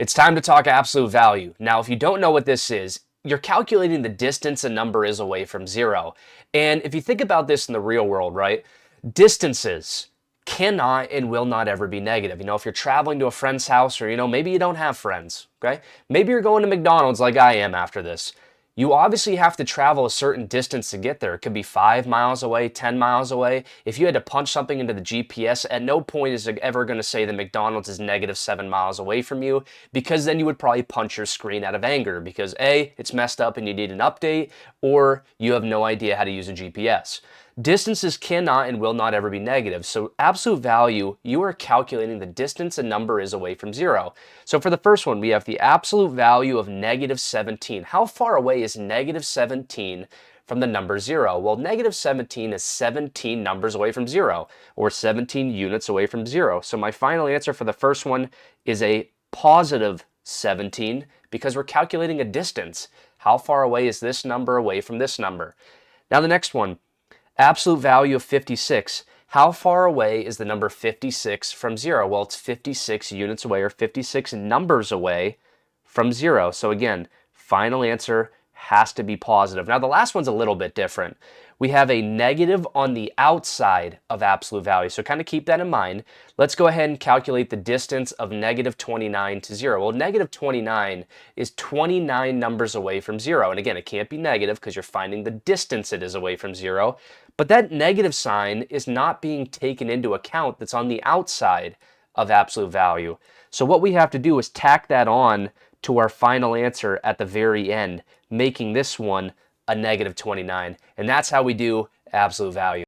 It's time to talk absolute value. Now, if you don't know what this is, you're calculating the distance a number is away from zero. And if you think about this in the real world, right, distances cannot and will not ever be negative. If you're traveling to a friend's house or, maybe you don't have friends, okay? Maybe you're going to McDonald's like I am after this. You obviously have to travel a certain distance to get there. It could be 5 miles away, 10 miles away. If you had to punch something into the GPS, at no point is it ever going to say that McDonald's is -7 miles away from you, because then you would probably punch your screen out of anger because A, it's messed up and you need an update, or you have no idea how to use a GPS. Distances cannot and will not ever be negative. So absolute value, you are calculating the distance a number is away from zero. So for the first one, we have the absolute value of -17. How far away is -17 from the number zero? Well, -17 is 17 numbers away from zero, or 17 units away from zero. So my final answer for the first one is a positive 17, because we're calculating a distance. How far away is this number away from this number? Now the next one, absolute value of 56. How far away is the number 56 from zero? Well, it's 56 units away, or 56 numbers away from zero. So again, final answer has to be positive. Now the last one's a little bit different. We have a negative on the outside of absolute value. So kind of keep that in mind. Let's go ahead and calculate the distance of -29 to zero. Well, -29 is 29 numbers away from zero. And again, it can't be negative because you're finding the distance it is away from zero. But that negative sign is not being taken into account that's on the outside of absolute value. So what we have to do is tack that on to our final answer at the very end, making this one a -29. And that's how we do absolute value.